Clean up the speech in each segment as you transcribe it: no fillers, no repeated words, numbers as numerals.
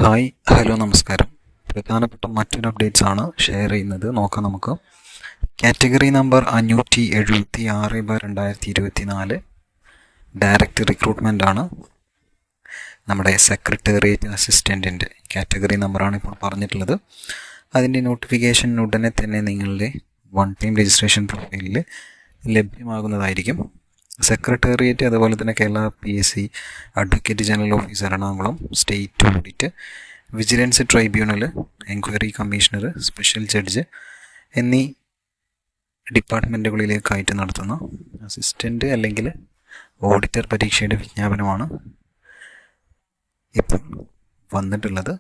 Hi, hello, നമസ്കാരം. പ്രധാനപ്പെട്ട മറ്റൊരു അപ്ഡേറ്റ്സ് ആണ് ഷെയർ ചെയ്യുന്നത്. നോക്കാം നമുക്ക്. കാറ്റഗറി നമ്പർ 576/2024 ഡയറക്റ്റ് റിക്രൂട്ട്മെൻ്റ് ആണ്. നമ്മുടെ സെക്രട്ടേറിയറ്റ് അസിസ്റ്റൻറ്റിൻ്റെ കാറ്റഗറി നമ്പറാണ് ഇപ്പോൾ പറഞ്ഞിട്ടുള്ളത്. അതിൻ്റെ നോട്ടിഫിക്കേഷൻ ഉടനെ തന്നെ നിങ്ങളുടെ വൺ ടൈം രജിസ്ട്രേഷൻ പ്രൊഫൈലിൽ ലഭ്യമാകുന്നതായിരിക്കും. സെക്രട്ടേറിയറ്റ്, അതുപോലെ തന്നെ Kerala PSC, advocate general office Ernakulam, state audit, vigilance tribunal, enquiry commissioner, special judge എന്നീ ഡിപ്പാർട്ട്മെൻറ്റുകളിലേക്കായിട്ട് നടത്തുന്ന അസിസ്റ്റൻ്റ് അല്ലെങ്കിൽ ഓഡിറ്റർ പരീക്ഷയുടെ വിജ്ഞാപനമാണ് ഇപ്പോൾ വന്നിട്ടുള്ളത്.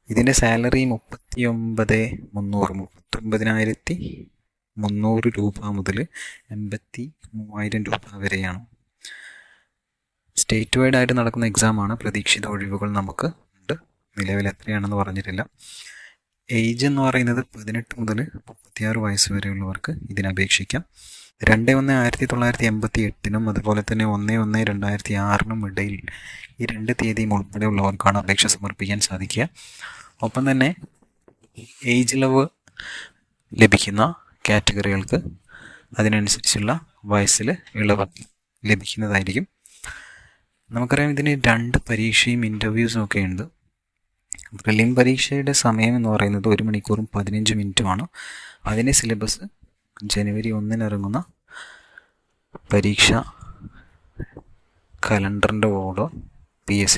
ഇതിൻ്റെ സാലറി 39,300 രൂപ മുതൽ 83,000 രൂപ വരെയാണ്. സ്റ്റേറ്റ് വൈഡ് ആയിട്ട് നടക്കുന്ന എക്സാമാണ്. പ്രതീക്ഷിത ഒഴിവുകൾ നമുക്ക് ഉണ്ട്. നിലവിൽ എത്രയാണെന്ന് പറഞ്ഞിട്ടില്ല. ഏജ് എന്ന് പറയുന്നത് 18 മുതൽ 36 വയസ്സ് വരെയുള്ളവർക്ക് ഇതിനപേക്ഷിക്കാം. 2/1/1988 അതുപോലെ തന്നെ 1/1/2006 ഇടയിൽ ഈ 2 തീയതിയും ഉൾപ്പെടെയുള്ളവർക്കാണ് അപേക്ഷ സമർപ്പിക്കാൻ സാധിക്കുക. ഒപ്പം തന്നെ ഏജ് ഇളവ് ലഭിക്കുന്ന കാറ്റഗറികൾക്ക് അതിനനുസരിച്ചുള്ള വയസ്സിൽ ഇളവ് ലഭിക്കുന്നതായിരിക്കും. നമുക്കറിയാം, ഇതിന് 2 പരീക്ഷയും ഇൻ്റർവ്യൂസും ഒക്കെ ഉണ്ട്. പ്രിലിം പരീക്ഷയുടെ സമയം എന്ന് പറയുന്നത് 1 മണിക്കൂറും 15 മിനിറ്റുമാണ്. അതിൻ്റെ സിലബസ് ജനുവരി 1 ഇറങ്ങുന്ന പരീക്ഷ കലണ്ടറിൻ്റെ ഓർഡർ PSC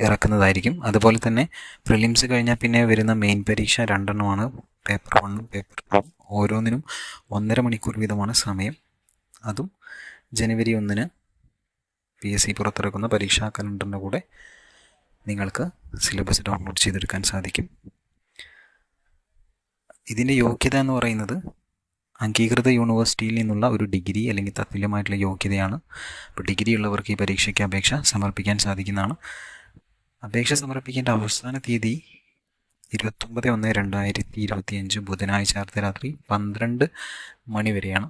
ഇറക്കുന്നതായിരിക്കും. അതുപോലെ തന്നെ പ്രിലിംസ് കഴിഞ്ഞാൽ പിന്നെ വരുന്ന മെയിൻ പരീക്ഷ 2 എണ്ണമാണ്. പേപ്പർ 1ഉം പേപ്പർ 2ഉം ഓരോന്നിനും 1.5 മണിക്കൂർ വീതമാണ് സമയം. അതും ജനുവരി 1 PSC പുറത്തിറക്കുന്ന പരീക്ഷാ കലണ്ടറിൻ്റെ കൂടെ നിങ്ങൾക്ക് സിലബസ് ഡൗൺലോഡ് ചെയ്തെടുക്കാൻ സാധിക്കും. ഇതിൻ്റെ യോഗ്യത എന്ന് പറയുന്നത് അംഗീകൃത യൂണിവേഴ്സിറ്റിയിൽ നിന്നുള്ള ഒരു ഡിഗ്രി അല്ലെങ്കിൽ തത്തുല്യമായിട്ടുള്ള യോഗ്യതയാണ്. അപ്പോൾ ഡിഗ്രി ഉള്ളവർക്ക് ഈ പരീക്ഷയ്ക്ക് അപേക്ഷ സമർപ്പിക്കാൻ സാധിക്കുന്നതാണ്. അപേക്ഷ സമർപ്പിക്കേണ്ട അവസാന തീയതി 29/1/2025 ബുധനാഴ്ച അർദ്ധരാത്രി 12 മണി വരെയാണ്.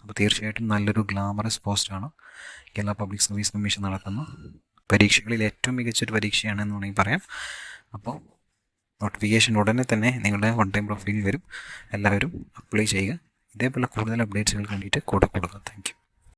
അപ്പോൾ തീർച്ചയായിട്ടും നല്ലൊരു ഗ്ലാമറസ് പോസ്റ്റാണ്. കേരള പബ്ലിക് സർവീസ് കമ്മീഷൻ നടത്തുന്ന പരീക്ഷകളിൽ ഏറ്റവും മികച്ചൊരു പരീക്ഷയാണെന്ന് വേണമെങ്കിൽ പറയാം. അപ്പോൾ നോട്ടിഫിക്കേഷൻ ഉടനെ തന്നെ നിങ്ങളുടെ വൺ ടൈം പ്രൊഫൈലിൽ വരും. എല്ലാവരും അപ്ലൈ ചെയ്യുക. ഇതേപോലെ കൂടുതൽ അപ്ഡേറ്റ്സുകൾ കണ്ടിട്ട് കൂടെ കൊടുക്കുക. Thank you.